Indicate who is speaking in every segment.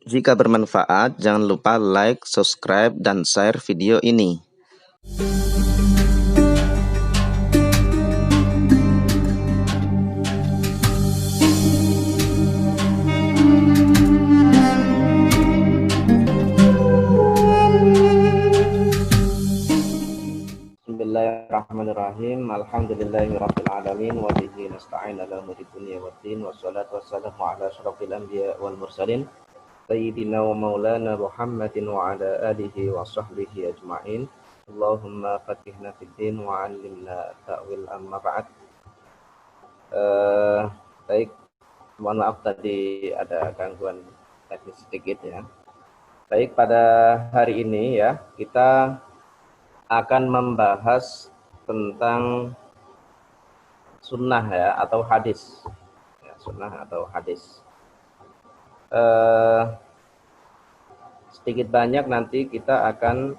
Speaker 1: Jika bermanfaat, jangan lupa like, subscribe, dan share video ini. Bismillahirrahmanirrahim. Alhamdulillahirabbil alamin wa bihi nasta'in ala umuri dunya waddin wassalatu wassalamu ala asyrafil anbiya wal mursalin sayyidina wa maulana Muhammadin wa ala alihi wa sahbihi ajma'in. Allahumma fatihna fid din wa 'allimna ta'wil amma ba'd. Baik, mohon maaf tadi ada gangguan teknis sedikit ya. Baik, pada hari ini ya kita akan membahas tentang sunnah ya atau hadis ya, sunnah atau hadis. Sedikit banyak nanti kita akan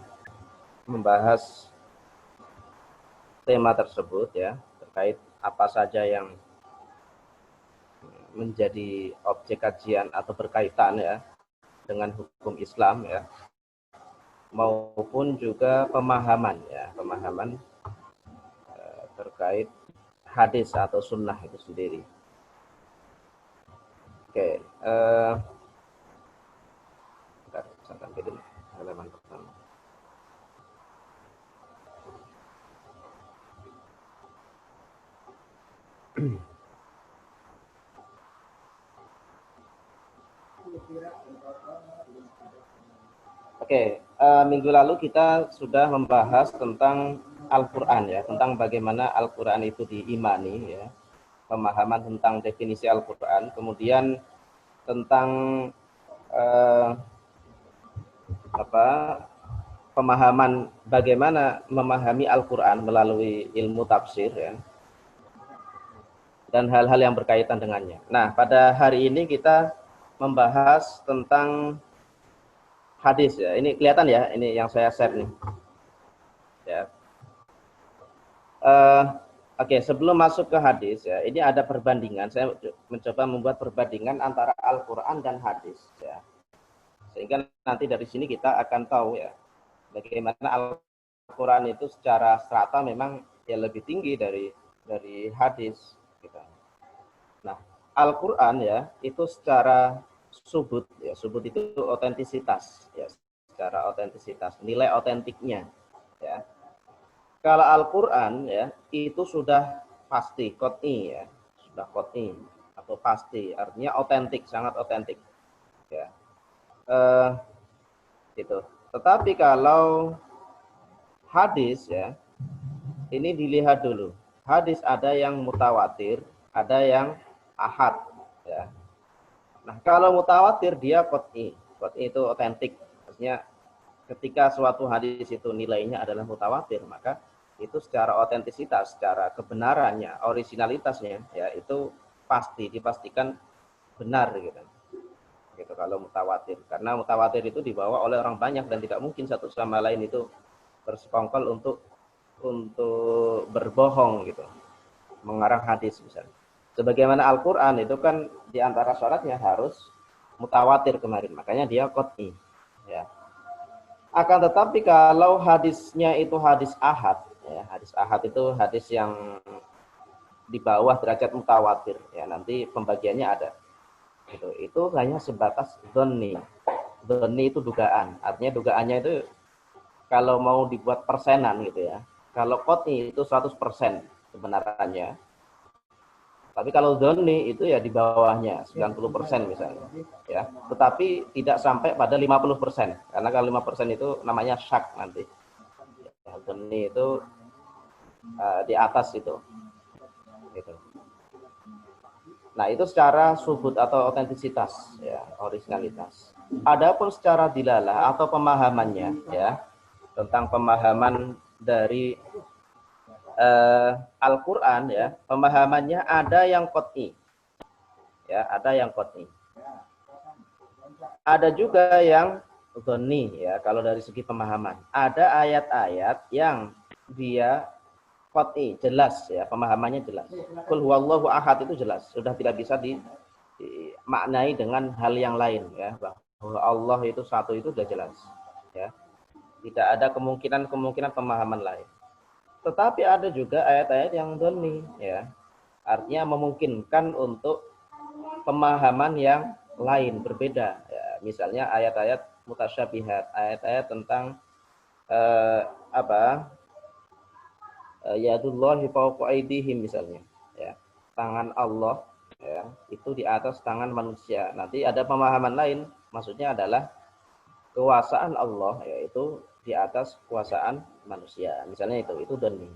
Speaker 1: membahas tema tersebut ya, terkait apa saja yang menjadi objek kajian atau berkaitan ya dengan hukum Islam ya, maupun juga pemahaman terkait hadis atau sunnah itu sendiri. Oke, saya tampilin halaman pertama. Oke, minggu lalu kita sudah membahas tentang Al-Quran ya, tentang bagaimana Al-Quran itu diimani ya, pemahaman tentang definisi Al-Quran, kemudian tentang pemahaman bagaimana memahami Al-Quran melalui ilmu tafsir ya, dan hal-hal yang berkaitan dengannya. Nah, pada hari ini kita membahas tentang hadis ya. Ini kelihatan ya, ini yang saya share nih. Ya. Oke, sebelum masuk ke hadis ya, ini ada perbandingan. Saya mencoba membuat perbandingan antara Al-Qur'an dan hadis ya. Sehingga nanti dari sini kita akan tahu ya, bagaimana Al-Qur'an itu secara strata memang ya lebih tinggi dari hadis gitu. Nah, Al-Qur'an ya, itu secara subut ya, subut itu otentisitas ya, secara otentisitas, nilai otentiknya ya. Kalau Al-Qur'an ya itu sudah pasti qot'i ya, sudah qot'i atau pasti, artinya otentik, sangat otentik ya. Gitu. Tetapi kalau hadis ya, ini dilihat dulu. Hadis ada yang mutawatir, ada yang ahad ya. Nah, kalau mutawatir dia qot'i. Qot'i itu otentik. Maksudnya ketika suatu hadis itu nilainya adalah mutawatir, maka itu secara otentisitas, secara kebenarannya, originalitasnya ya itu pasti dipastikan benar gitu. Gitu kalau mutawatir. Karena mutawatir itu dibawa oleh orang banyak dan tidak mungkin satu sama lain itu bersekongkol untuk berbohong gitu. Mengarang hadis misalnya. Sebagaimana Al-Qur'an itu kan di antara syaratnya harus mutawatir kemarin, makanya dia qot'i ya. Akan tetapi kalau hadisnya itu hadis ahad ya, hadis ahad itu hadis yang di bawah derajat mutawatir ya, nanti pembagiannya ada gitu. Itu hanya sebatas dhonni. Dhonni itu dugaan, artinya dugaannya itu kalau mau dibuat persenan gitu ya, kalau qot'i itu 100% kebenarannya. Tapi kalau dhonni itu ya di bawahnya 90% misalnya ya. Tetapi tidak sampai pada 50%. Karena kalau 5% itu namanya syak nanti. Ya, dhonni itu di atas itu. Gitu. Nah, itu secara subut atau otentisitas ya, originalitas. Adapun secara dilalah atau pemahamannya ya, tentang pemahaman dari Al-Qur'an ya, pemahamannya ada yang qot'i. Ya, ada yang qot'i. Ada juga yang dhonni ya, kalau dari segi pemahaman. Ada ayat-ayat yang dia qot'i, jelas ya, pemahamannya jelas. Qul huwallahu ahad itu jelas, sudah tidak bisa dimaknai dengan hal yang lain ya, bahwa Allah itu satu itu sudah jelas, ya. Tidak ada kemungkinan pemahaman lain. Tetapi ada juga ayat-ayat yang doni, ya. Artinya memungkinkan untuk pemahaman yang lain, berbeda. Ya, misalnya ayat-ayat mutasyabihat, ayat-ayat tentang apa? Yadullahi fawqa aydihim misalnya, ya. Tangan Allah, ya, itu di atas tangan manusia. Nanti ada pemahaman lain, maksudnya adalah kekuasaan Allah, yaitu di atas kekuasaan manusia. Misalnya itu doni.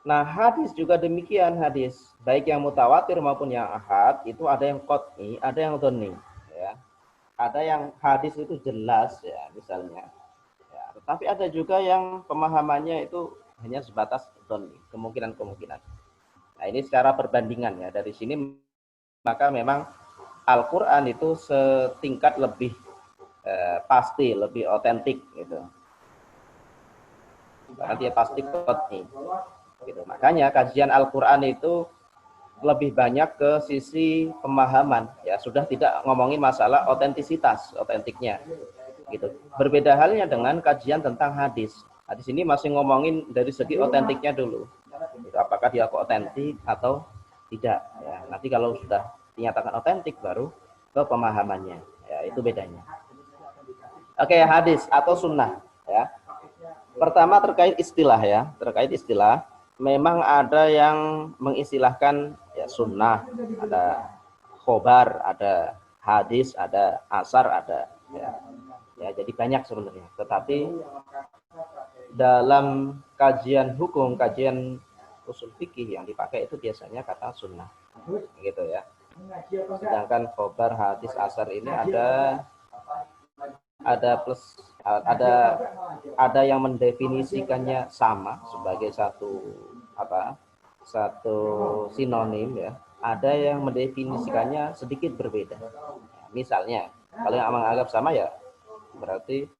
Speaker 1: Nah, hadis juga demikian, hadis baik yang mutawatir maupun yang ahad itu ada yang qat'i, ada yang doni, ya. Ada yang hadis itu jelas, ya, misalnya. Ya, tetapi ada juga yang pemahamannya itu hanya sebatas doni, kemungkinan-kemungkinan. Nah, ini secara perbandingan, ya. Dari sini maka memang Al-Qur'an itu setingkat lebih pasti, lebih otentik gitu. Karena dia pasti qat'i. Gitu. Makanya kajian Al-Qur'an itu lebih banyak ke sisi pemahaman, ya, sudah tidak ngomongin masalah otentiknya gitu. Berbeda halnya dengan kajian tentang hadis. Hadis ini masih ngomongin dari segi otentiknya dulu, gitu. Apakah dia otentik atau tidak, ya. Nanti kalau sudah dinyatakan otentik baru ke pemahamannya, ya, itu bedanya. Oke, hadis atau sunnah, ya. Pertama terkait istilah, ya, terkait istilah. Memang ada yang mengistilahkan ya sunnah, ada khobar, ada hadis, ada asar, ada, ya. Ya, jadi banyak sebenarnya. Tetapi dalam kajian hukum, kajian usul fikih yang dipakai itu biasanya kata sunnah, gitu ya. Sedangkan khobar, hadis, asar ini ada plus ada yang mendefinisikannya sama sebagai satu sinonim, ya. Ada yang mendefinisikannya sedikit berbeda. Misalnya kalau yang menganggap sama ya berarti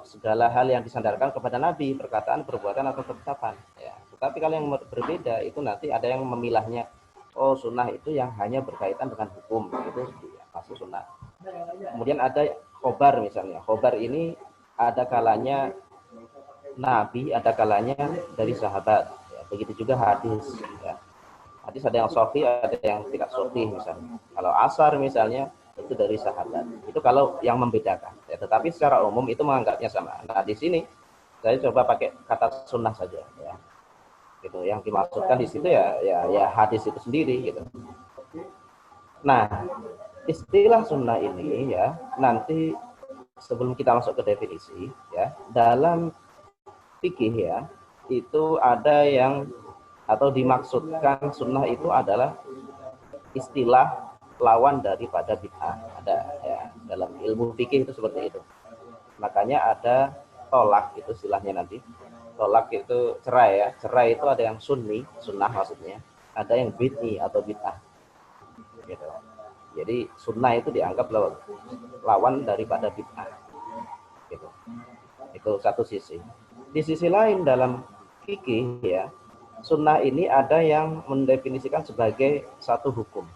Speaker 1: segala hal yang disandarkan kepada Nabi, perkataan, perbuatan atau ketetapan, ya. Tetapi kalau yang berbeda itu nanti ada yang memilahnya, oh sunnah itu yang hanya berkaitan dengan hukum, itu ya, masuk sunnah. Kemudian ada khobar misalnya. Khobar ini ada kalanya Nabi, ada kalanya dari sahabat. Ya, begitu juga hadis. Ya. Hadis ada yang sahih, ada yang tidak sahih misalnya. Kalau asar misalnya itu dari sahabat. Itu kalau yang membedakan. Ya, tetapi secara umum itu menganggapnya sama. Nah di sini saya coba pakai kata sunnah saja. Ya. Gitu. Yang dimaksudkan di situ ya hadis itu sendiri. Gitu. Nah istilah sunnah ini ya nanti sebelum kita masuk ke definisi ya dalam fikih ya itu ada yang atau dimaksudkan sunnah itu adalah istilah lawan daripada bid'ah, ada ya dalam ilmu fikih itu seperti itu. Makanya ada tolak itu istilahnya nanti. Tolak itu cerai ya, cerai itu ada yang sunni, sunnah maksudnya, ada yang bid'i atau bid'ah. Gitu. Jadi sunnah itu dianggap lawan daripada bid'ah. Gitu. Itu satu sisi. Di sisi lain dalam fikih ya, sunnah ini ada yang mendefinisikan sebagai satu hukum.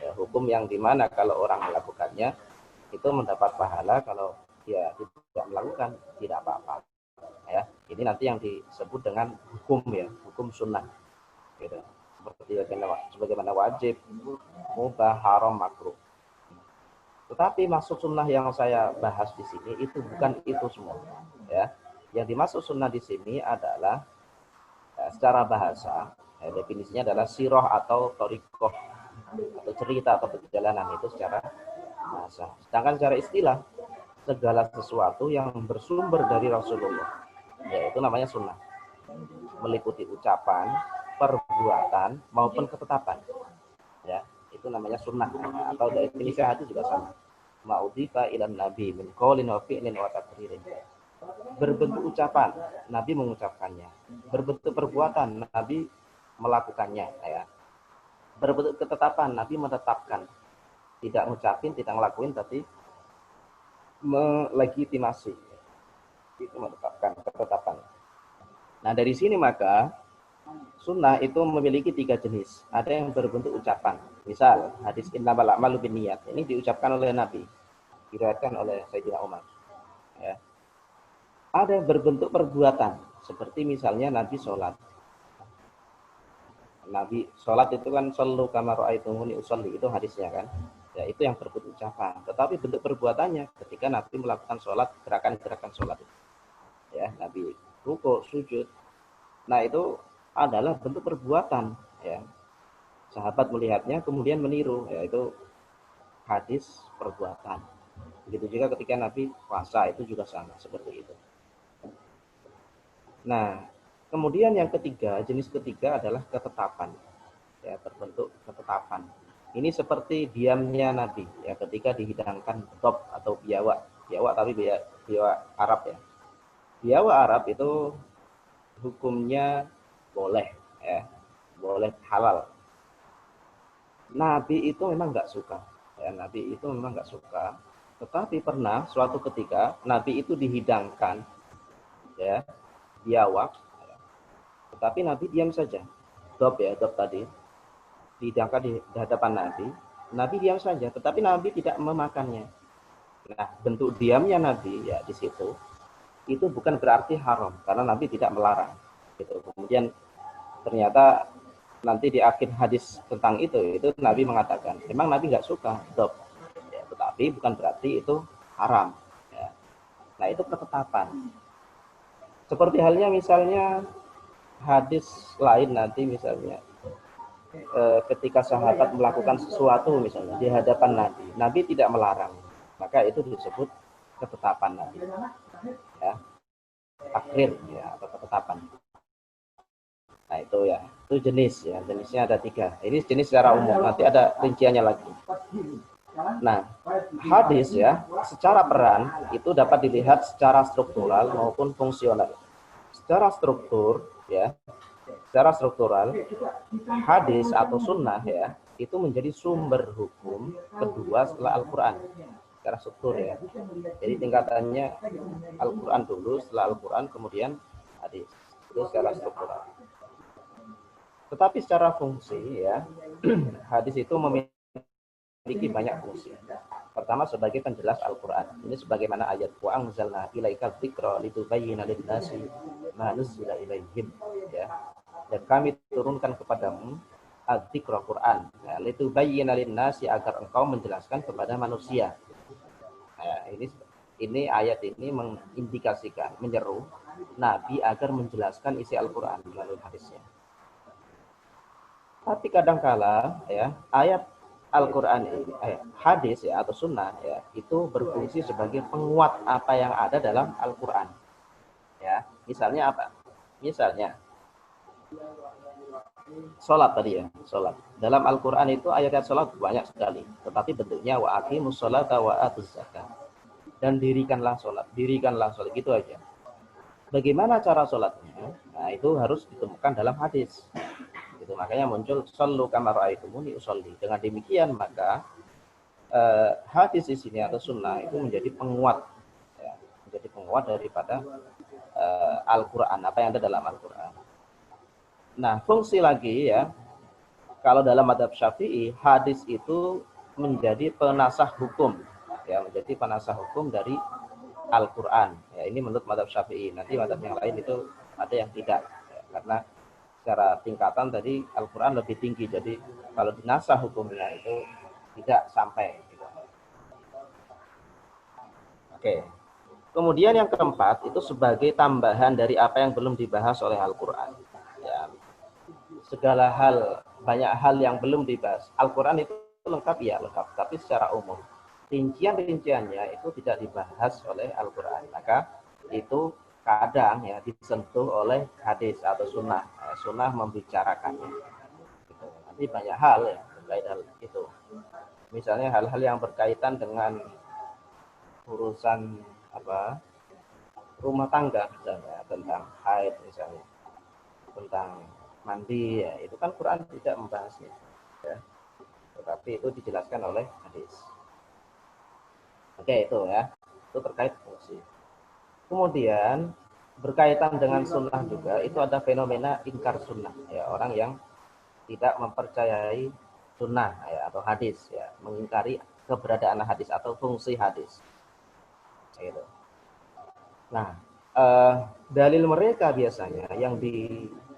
Speaker 1: Ya, hukum yang dimana kalau orang melakukannya itu mendapat pahala, kalau dia tidak melakukan tidak apa-apa. Ya, ini nanti yang disebut dengan hukum ya, hukum sunnah. Gitu. Seperti sebagaimana wajib, mubah, haram, makruh. Tetapi masuk sunnah yang saya bahas di sini itu bukan itu semua. Ya, yang dimaksud sunnah di sini adalah secara bahasa, ya, definisinya adalah siroh atau torikoh atau cerita atau perjalanan itu secara bahasa. Sedangkan secara istilah segala sesuatu yang bersumber dari Rasulullah, ya itu namanya sunnah. Meliputi ucapan, perbuatan maupun ketetapan, ya itu namanya sunnah. Atau definisi hadis juga sama, ma'udhifa ilan nabi min qaulin wa fi'lin wa taqririn. Berbentuk ucapan Nabi mengucapkannya, berbentuk perbuatan Nabi melakukannya, ya. Berbentuk ketetapan Nabi menetapkan, tidak ngucapin, tidak ngelakuin, tapi melegitimasi, itu menetapkan ketetapan. Nah dari sini maka sunnah itu memiliki 3 jenis. Ada yang berbentuk ucapan. Misal hadis innamal a'malu binniyat, ini diucapkan oleh Nabi. diriwayatkan oleh Sayyidina Umar. Ya. Ada yang berbentuk perbuatan, seperti misalnya Nabi sholat. Nabi sholat itu kan sallu kama ra'aitumuni usolli, itu hadisnya kan. Ya, itu yang berbentuk ucapan. Tetapi bentuk perbuatannya ketika Nabi melakukan sholat, gerakan-gerakan sholat. Ya, Nabi rukuk, sujud. Nah, itu adalah bentuk perbuatan. Ya. Sahabat melihatnya kemudian meniru, yaitu hadis perbuatan. Begitu juga ketika Nabi puasa, itu juga sama seperti itu. Nah, kemudian yang ketiga, jenis ketiga adalah ketetapan. Ya, terbentuk ketetapan. Ini seperti diamnya Nabi, ya, ketika dihidangkan top atau biawak. Biawak tapi biawak Arab ya. Biawak Arab itu hukumnya boleh, ya, boleh halal. Nabi itu memang nggak suka, ya, Nabi itu memang nggak suka. Tetapi pernah suatu ketika Nabi itu dihidangkan, ya, biawak, ya, tetapi Nabi diam saja. Dop ya, dop tadi dihidangkan di hadapan Nabi. Nabi diam saja, tetapi Nabi tidak memakannya. Nah, bentuk diamnya Nabi ya di situ itu bukan berarti haram karena Nabi tidak melarang. Gitu. Kemudian ternyata nanti di akhir hadis tentang itu Nabi mengatakan, memang Nabi nggak suka dop, ya, tetapi bukan berarti itu haram. Ya. Nah, itu ketetapan. Seperti halnya misalnya hadis lain nanti misalnya ketika sahabat melakukan sesuatu misalnya di hadapan Nabi, Nabi tidak melarang, maka itu disebut ketetapan Nabi. Ya, takrir ya, atau ketetapan. Nah itu ya, itu jenis ya, jenisnya ada 3. Ini jenis secara umum, nanti ada rinciannya lagi. Nah, hadis ya, secara peran itu dapat dilihat secara struktural maupun fungsional. Secara struktur ya, secara struktural hadis atau sunnah ya, itu menjadi sumber hukum kedua setelah Al-Quran. Secara struktur ya. Jadi tingkatannya Al-Quran dulu, setelah Al-Quran kemudian hadis. Itu secara struktural. Tetapi secara fungsi ya, hadis itu memiliki banyak fungsi. Pertama sebagai penjelas Al-Quran. Ini sebagaimana ayat wa anzalna ilaika dzikra litubayyana lin-nasi ma nuzila ilaihim, ya. Dan kami turunkan kepadamu adzikra Quran, ya, litubayyana lin-nasi, agar engkau menjelaskan kepada manusia. Nah, ini ayat ini mengindikasikan, menyeru Nabi agar menjelaskan isi Al-Quran melalui hadisnya. Tapi kadangkala ya ayat Al-Quran ini, hadis ya atau sunnah ya, itu berfungsi sebagai penguat apa yang ada dalam Al-Quran. Ya, misalnya apa? Misalnya sholat tadi ya, sholat. Dalam Al-Quran itu ayat-ayat sholat banyak sekali, tetapi bentuknya wa aqimus sholata wa atuz zakat. Dan dirikanlah sholat gitu aja. Bagaimana cara sholatnya? Nah itu harus ditemukan dalam hadis. Itu makanya muncul sallu kama ra'aitumuni usolli. Dengan demikian maka hadis di sini atau sunnah itu menjadi penguat, ya, menjadi penguat daripada Al-Quran, apa yang ada dalam Al-Quran. Nah, fungsi lagi ya, kalau dalam mazhab Syafi'i, hadis itu menjadi penasah hukum, ya, menjadi penasah hukum dari Al-Quran. Ya, ini menurut mazhab Syafi'i. Nanti mazhab yang lain itu ada yang tidak, ya, karena secara tingkatan tadi Al-Quran lebih tinggi, jadi kalau dinasah hukumnya itu tidak sampai gitu. Oke. Kemudian yang keempat itu sebagai tambahan dari apa yang belum dibahas oleh Al-Quran. Ya, segala hal, banyak hal yang belum dibahas. Al-Quran itu lengkap ya, lengkap, tapi secara umum. Rincian-rinciannya itu tidak dibahas oleh Al-Quran. Maka itu kadang ya disentuh oleh hadis atau sunnah. Sunnah membicarakannya. Gitu. Nanti banyak hal ya terkait hal itu. Misalnya hal-hal yang berkaitan dengan urusan apa rumah tangga misalnya, tentang haid misalnya, tentang mandi ya, itu kan Quran tidak membahasnya ya, tetapi itu dijelaskan oleh hadis. Oke, itu ya, itu terkait fungsi. Kemudian berkaitan dengan sunnah juga itu ada fenomena ingkar sunnah ya, orang yang tidak mempercayai sunnah ya, atau hadis ya, mengingkari keberadaan hadis atau fungsi hadis. Gitu. Nah, dalil mereka biasanya yang dilontarkan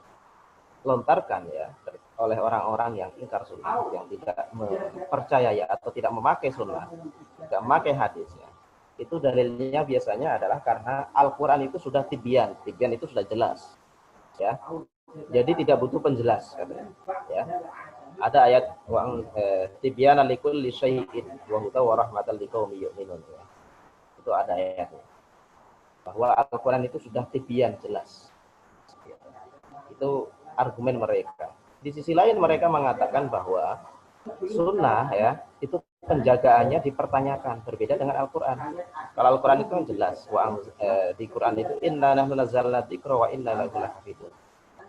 Speaker 1: ya oleh orang-orang yang ingkar sunnah, yang tidak percaya atau tidak memakai sunnah, tidak memakai hadis ya. Itu dalilnya biasanya adalah karena Al-Quran itu sudah tibyan itu sudah jelas ya. Jadi tidak butuh penjelas katanya ya. Ada ayat tibyanan likulli syai'in wa hudan wa rahmatan liqaumin yu'minun ya. Itu ada ayatnya. Bahwa Al-Quran itu sudah tibyan jelas. Itu argumen mereka. Di sisi lain mereka mengatakan bahwa sunnah ya itu penjagaannya dipertanyakan, berbeda dengan Al-Quran. Kalau Al-Quran itu kan jelas, di Quran itu inna nahnu nazzalna dzikra wa inna lahu lahafidun.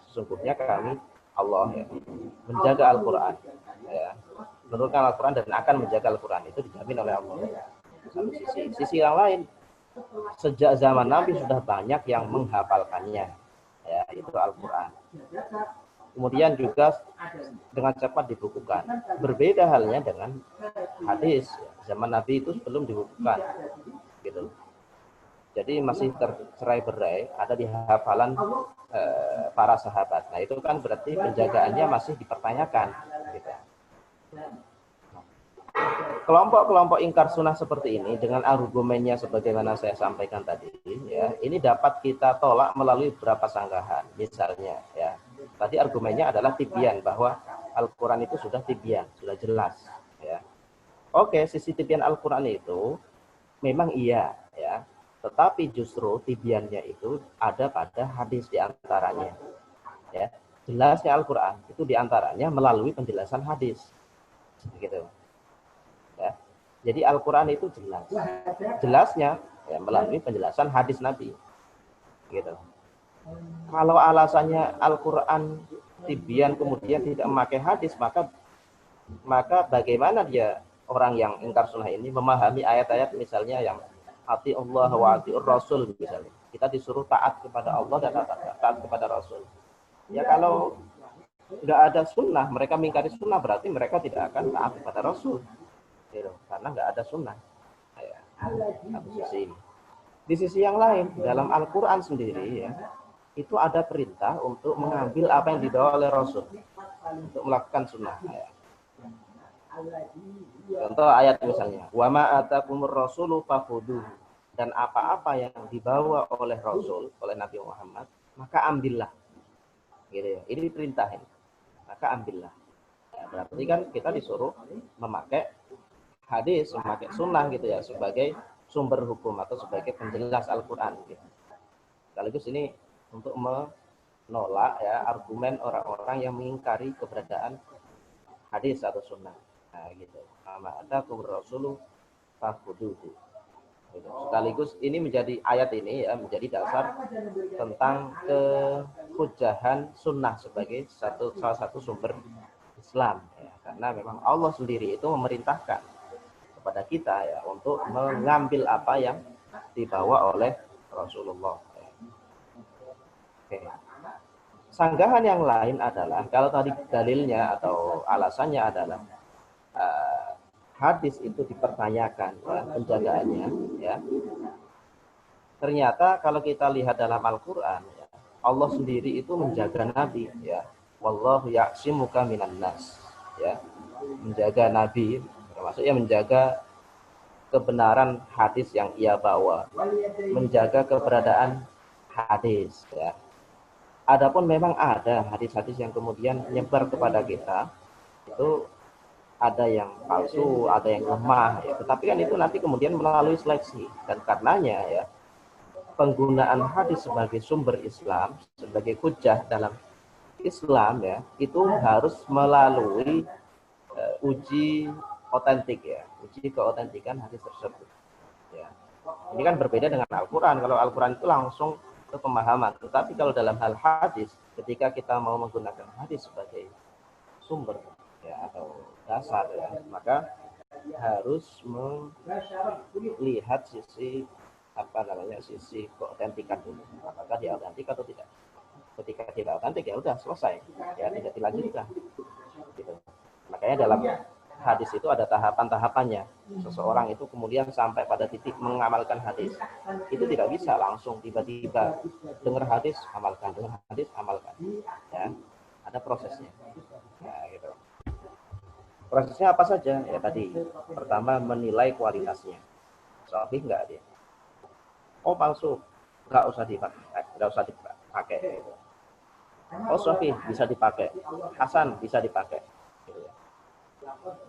Speaker 1: Sesungguhnya kami Allah ya menjaga Al-Quran ya, menurunkan Al-Quran dan akan menjaga Al-Quran, itu dijamin oleh Allah. Satu sisi yang lain, sejak zaman Nabi sudah banyak yang menghafalkannya ya, itu Al-Quran. Kemudian juga dengan cepat dibukukan. Berbeda halnya dengan hadis. Zaman Nabi itu belum dibukukan. Gitu. Jadi masih tercerai-berai, ada di hafalan para sahabat. Nah itu kan berarti penjagaannya masih dipertanyakan. Gitu. Kelompok-kelompok ingkar sunnah seperti ini dengan argumennya sebagaimana saya sampaikan tadi, ya, ini dapat kita tolak melalui beberapa sanggahan. Misalnya, ya, tadi argumennya adalah tibyan, bahwa Al-Quran itu sudah tibyan, sudah jelas. Ya. Oke, sisi tibyan Al-Quran itu memang iya, ya, tetapi justru tibyannya itu ada pada hadis diantaranya. Ya. Jelasnya Al-Quran itu diantaranya melalui penjelasan hadis. Gitu. Ya. Jadi Al-Quran itu jelas. Jelasnya ya, melalui penjelasan hadis Nabi. Gitu. Kalau alasannya Al-Quran tibyan kemudian tidak memakai hadis, maka bagaimana dia orang yang ingkar sunnah ini memahami ayat-ayat misalnya yang ati Allah wa atiur Rasul misalnya. Kita disuruh taat kepada Allah dan taat kepada Rasul. Ya kalau nggak ada sunnah, mereka mengingkari sunnah, berarti mereka tidak akan taat kepada Rasul. Karena nggak ada sunnah. Ya, di sisi yang lain, dalam Al-Quran sendiri ya, itu ada perintah untuk mengambil apa yang dibawa oleh Rasul untuk melakukan sunnah. Ya. Contoh ayat misalnya, wa ma atakumur rasulu fakhudhuhu, dan apa-apa yang dibawa oleh Rasul, oleh Nabi Muhammad, maka ambillah. Gitu ya. Ini perintahin. Maka ambillah. Ya, berarti kan kita disuruh memakai hadis, memakai sunnah gitu ya, sebagai sumber hukum atau sebagai penjelas Al-Quran. Gitu. Sekaligus ini untuk menolak ya argumen orang-orang yang mengingkari keberadaan hadis atau sunnah. Nah, gitu. Mama atakum rasulu fakhudhuhu. Sekaligus ini menjadi ayat ini ya menjadi dasar tentang kehujahan sunnah sebagai salah satu sumber Islam ya. Karena memang Allah sendiri itu memerintahkan kepada kita ya untuk mengambil apa yang dibawa oleh Rasulullah. Oke. Sanggahan yang lain adalah kalau tadi dalilnya atau alasannya adalah hadis itu dipertanyakan ya, penjagaannya ya. Ternyata kalau kita lihat dalam Al-Qur'an ya, Allah sendiri itu menjaga Nabi ya. Wallahu ya'simuka minan nas ya. Menjaga Nabi maksudnya menjaga kebenaran hadis yang ia bawa, menjaga keberadaan hadis ya. Adapun memang ada hadis-hadis yang kemudian menyebar kepada kita, itu ada yang palsu, ada yang lemah ya. Tetapi kan itu nanti kemudian melalui seleksi, dan karenanya ya penggunaan hadis sebagai sumber Islam, sebagai hujjah dalam Islam ya, itu harus melalui uji otentik ya, uji keotentikan hadis tersebut. Ya. Ini kan berbeda dengan Al-Quran. Kalau Al-Quran itu langsung ke pemahaman. Tetapi kalau dalam hal hadis, ketika kita mau menggunakan hadis sebagai sumber ya atau dasar ya, maka harus melihat sisi sisi keotentikan dulu. Apakah dia otentik atau tidak? Ketika tidak otentik ya udah selesai, ya tidak dilanjutkan. Gitu. Makanya dalam hadis itu ada tahapan-tahapannya. seseorang itu kemudian sampai pada titik mengamalkan hadis, itu tidak bisa langsung tiba-tiba dengar hadis amalkan, dengar hadis amalkan, ya, ada prosesnya. Nah, gitu. Prosesnya apa saja? Ya tadi, pertama menilai kualitasnya, sahih nggak dia? Oh palsu, nggak usah dipakai, nggak usah dipakai. Oh sahih bisa dipakai, hasan bisa dipakai. Gitu ya.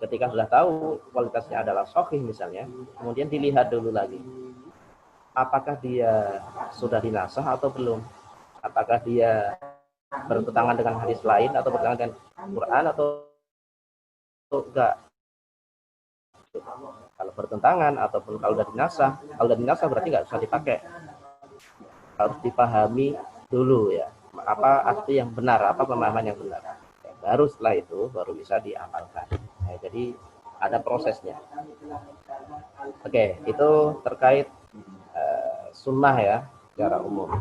Speaker 1: Ketika sudah tahu kualitasnya adalah sahih misalnya, kemudian dilihat dulu lagi, apakah dia sudah dinasah atau belum? Apakah dia bertentangan dengan hadis lain atau bertentangan dengan Quran atau enggak? Kalau bertentangan ataupun kalau sudah dinasah berarti nggak usah dipakai. Harus dipahami dulu ya, apa arti yang benar, apa pemahaman yang benar. Baru setelah itu baru bisa diamalkan. Nah, jadi ada prosesnya. Oke, itu terkait sunnah ya secara umum.